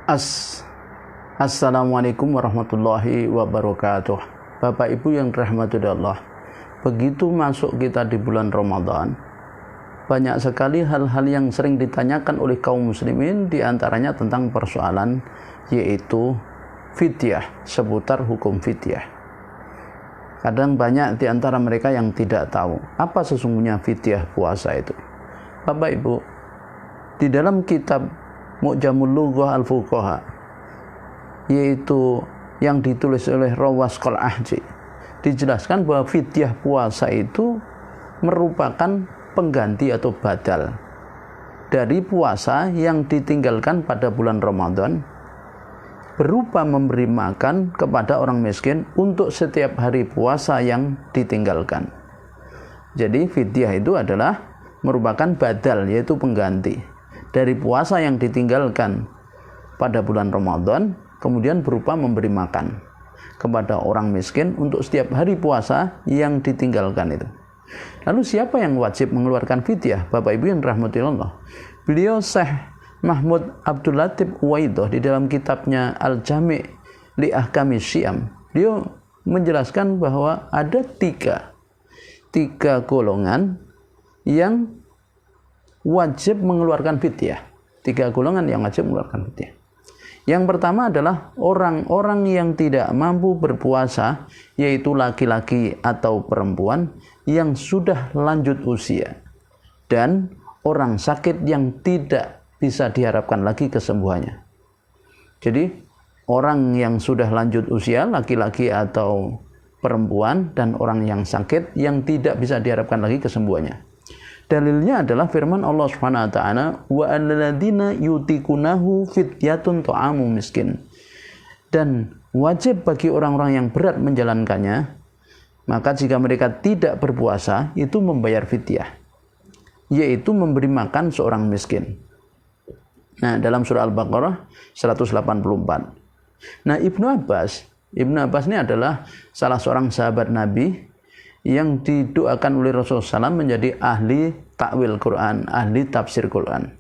Assalamualaikum warahmatullahi wabarakatuh. Bapak Ibu yang dirahmati Allah, begitu masuk kita di bulan Ramadan, banyak sekali hal-hal yang sering ditanyakan oleh kaum muslimin, diantaranya tentang persoalan yaitu fidyah, seputar hukum fidyah. Kadang banyak di antara mereka yang tidak tahu apa sesungguhnya fidyah puasa itu. Bapak Ibu, di dalam kitab Mu'jamul Lughah Al-Fuqaha, yaitu yang ditulis oleh Rawas Qal'ahji, dijelaskan bahwa fidyah puasa itu merupakan pengganti atau badal dari puasa yang ditinggalkan pada bulan Ramadan, berupa memberi makan kepada orang miskin untuk setiap hari puasa yang ditinggalkan. Jadi fidyah itu adalah merupakan badal, yaitu pengganti dari puasa yang ditinggalkan pada bulan Ramadan, kemudian berupa memberi makan kepada orang miskin untuk setiap hari puasa yang ditinggalkan itu. Lalu siapa yang wajib mengeluarkan fidyah? Bapak Ibu yang dirahmati Allah, beliau Syekh Mahmud Abdul Latif Uwaidah di dalam kitabnya Al-Jami' li Ahkami Syiyam, beliau menjelaskan bahwa ada tiga golongan yang wajib mengeluarkan fidyah. Tiga golongan yang wajib mengeluarkan fidyah. Yang pertama adalah orang-orang yang tidak mampu berpuasa, yaitu laki-laki atau perempuan yang sudah lanjut usia, dan orang sakit yang tidak bisa diharapkan lagi kesembuhannya. Jadi orang yang sudah lanjut usia, laki-laki atau perempuan, dan orang yang sakit yang tidak bisa diharapkan lagi kesembuhannya. Dalilnya adalah firman Allah Subhanahu wa taala, wa alladzina yutikunahu fidyatun ta'amu miskin. Dan wajib bagi orang-orang yang berat menjalankannya, maka jika mereka tidak berpuasa, itu membayar fidyah, yaitu memberi makan seorang miskin. Nah, dalam surah Al-Baqarah 184. Nah, Ibnu Abbas ini adalah salah seorang sahabat Nabi yang didoakan oleh Rasulullah SAW menjadi ahli takwil Quran, ahli tafsir Quran.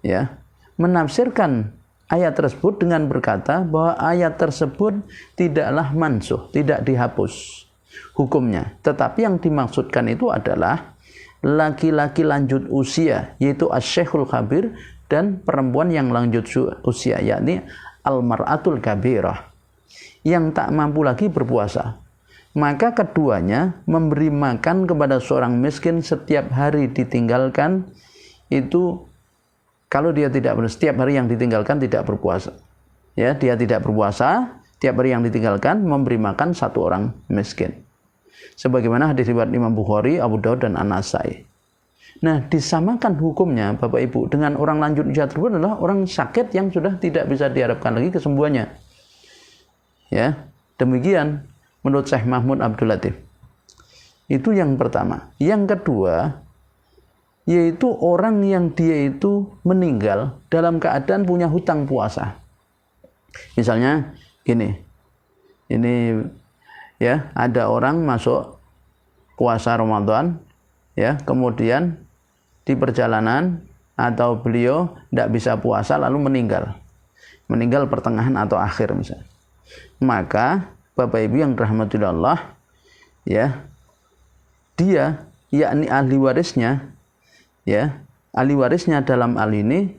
Ya, menafsirkan ayat tersebut dengan berkata bahwa ayat tersebut tidaklah mansuh, tidak dihapus hukumnya, tetapi yang dimaksudkan itu adalah laki-laki lanjut usia, yaitu asy-syekhul kabir, dan perempuan yang lanjut usia, yakni al-mar'atul kabirah, yang tak mampu lagi berpuasa. Maka keduanya memberi makan kepada seorang miskin setiap hari ditinggalkan, itu kalau dia tidak setiap hari yang ditinggalkan tidak berpuasa, ya, dia tidak berpuasa, tiap hari yang ditinggalkan memberi makan satu orang miskin, sebagaimana hadis riwayat Imam Bukhari, Abu Daud, dan An-Nasai. Nah, disamakan hukumnya Bapak Ibu dengan orang lanjut usia tersebut adalah orang sakit yang sudah tidak bisa diharapkan lagi kesembuhannya. Ya, demikian menurut Syekh Mahmud Abdul Latif. Itu yang pertama. Yang kedua, yaitu orang yang dia itu meninggal dalam keadaan punya hutang puasa. Misalnya gini, ini ya, ada orang masuk puasa Ramadan, ya, kemudian di perjalanan atau beliau tidak bisa puasa lalu meninggal pertengahan atau akhir misalnya. Maka Bapak Ibu yang dirahmati Allah, ya, dia yakni ahli warisnya, ya, ahli warisnya dalam hal ini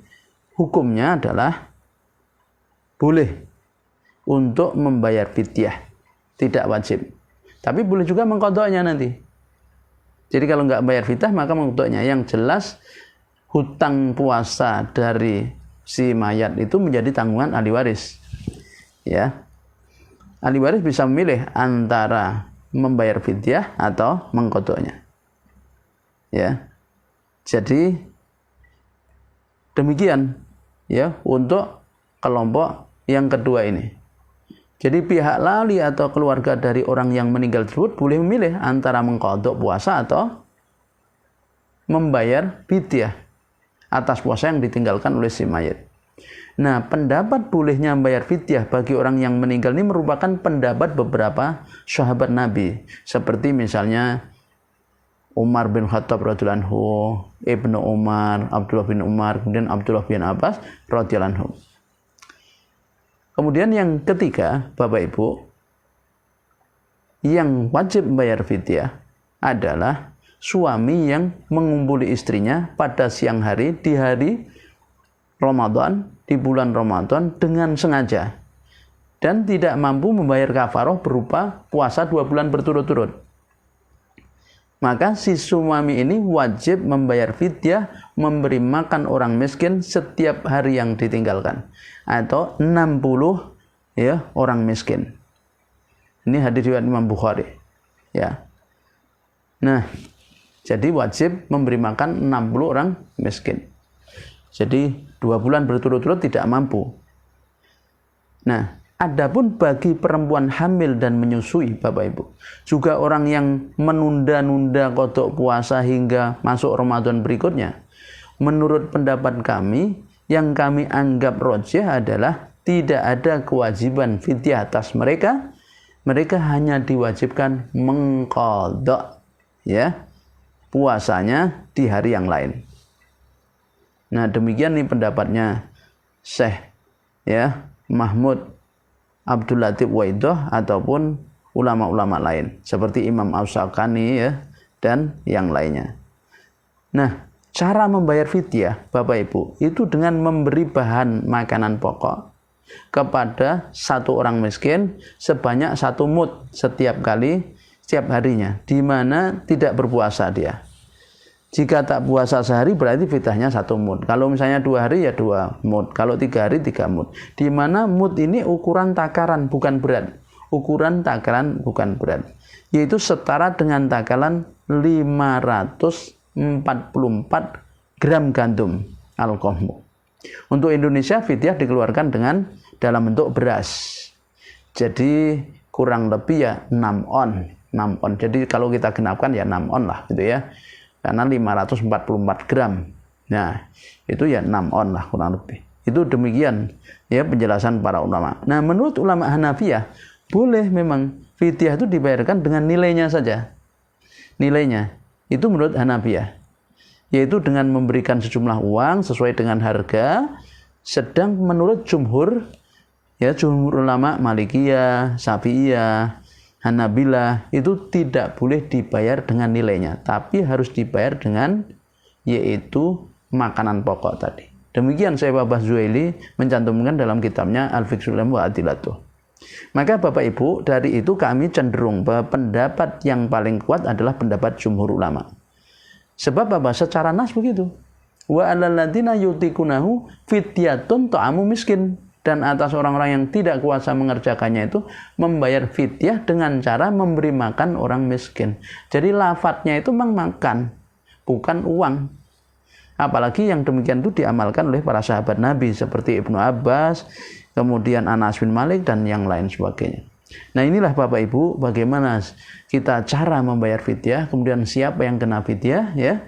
hukumnya adalah boleh untuk membayar fidyah, tidak wajib, tapi boleh juga mengqadha'nya nanti. Jadi kalau nggak bayar fidyah maka mengqadha'nya. Yang jelas hutang puasa dari si mayat itu menjadi tanggungan ahli waris, ya. Ahli waris bisa memilih antara membayar fidyah atau mengqadha'nya. Ya. Jadi demikian, ya, untuk kelompok yang kedua ini. Jadi pihak lali atau keluarga dari orang yang meninggal tersebut boleh memilih antara mengqadha' puasa atau membayar fidyah atas puasa yang ditinggalkan oleh si mayat. Nah, pendapat bolehnya membayar fidyah bagi orang yang meninggal ini merupakan pendapat beberapa sahabat Nabi, seperti misalnya Umar bin Khattab radhiyallahu anhu, Ibnu Umar, Abdullah bin Umar, kemudian Abdullah bin Abbas radhiyallahu anhu. Kemudian yang ketiga, Bapak Ibu, yang wajib membayar fidyah adalah suami yang mengumpuli istrinya pada siang hari di hari Ramadan, di bulan Ramadan dengan sengaja dan tidak mampu membayar kafaroh berupa puasa 2 bulan berturut-turut. Maka si suami ini wajib membayar fidyah memberi makan orang miskin setiap hari yang ditinggalkan, atau 60 ya orang miskin. Ini hadis riwayat Imam Bukhari. Ya. Nah, jadi wajib memberi makan 60 orang miskin. Jadi 2 bulan berturut-turut tidak mampu. Nah, adapun bagi perempuan hamil dan menyusui, Bapak Ibu, juga orang yang menunda-nunda kodok puasa hingga masuk Ramadan berikutnya, menurut pendapat kami, yang kami anggap rajih adalah tidak ada kewajiban fidyah atas mereka. Mereka hanya diwajibkan mengqadha ya puasanya di hari yang lain. Nah, demikian nih pendapatnya Syekh ya Mahmud Abdul Latif Waidah ataupun ulama-ulama lain seperti Imam As-Sakani ya dan yang lainnya. Nah, cara membayar fidyah Bapak Ibu itu dengan memberi bahan makanan pokok kepada satu orang miskin sebanyak 1 mud setiap harinya, di mana tidak berpuasa dia. Jika tak puasa sehari berarti fidyahnya 1 mud. Kalau misalnya 2 hari ya 2 mud. Kalau 3 hari 3 mud. Di mana mud ini ukuran takaran bukan berat. Ukuran takaran bukan berat. Yaitu setara dengan takaran 544 gram gandum al-qamh. Untuk Indonesia fidyah dikeluarkan dalam bentuk beras. Jadi kurang lebih ya 6 on. Jadi kalau kita genapkan ya 6 on lah gitu ya. Karena 544 gram. Nah, itu ya 6 on lah kurang lebih. Itu demikian ya penjelasan para ulama. Nah, menurut ulama Hanafiyah, boleh memang fidyah itu dibayarkan dengan nilainya saja. Nilainya itu menurut Hanafiyah, yaitu dengan memberikan sejumlah uang sesuai dengan harga. Sedang menurut jumhur ulama Malikiyah, Syafi'iyah, Hanabilah itu tidak boleh dibayar dengan nilainya, tapi harus dibayar dengan yaitu makanan pokok tadi. Demikian Syekh Wahbah Zuhaili mencantumkan dalam kitabnya Al-Fiqhul wa Adilatuh. Maka Bapak Ibu, dari itu kami cenderung bahwa pendapat yang paling kuat adalah pendapat jumhur ulama. Sebab apa? Secara nas begitu. Wa 'alal ladzina yutikunahu fidyatun ta'amu miskin. Dan atas orang-orang yang tidak kuasa mengerjakannya itu membayar fidyah dengan cara memberi makan orang miskin. Jadi lafadznya itu memang makan, bukan uang. Apalagi yang demikian itu diamalkan oleh para sahabat Nabi seperti Ibnu Abbas, kemudian Anas bin Malik dan yang lain sebagainya. Nah, inilah Bapak Ibu bagaimana kita cara membayar fidyah, kemudian siapa yang kena fidyah ya.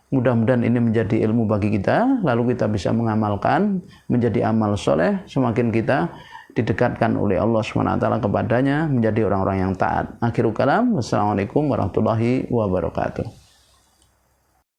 Mudah-mudahan ini menjadi ilmu bagi kita, lalu kita bisa mengamalkan menjadi amal soleh, semakin kita didekatkan oleh Allah SWT kepadanya menjadi orang-orang yang taat. Akhirul kalam, wassalamualaikum warahmatullahi wabarakatuh.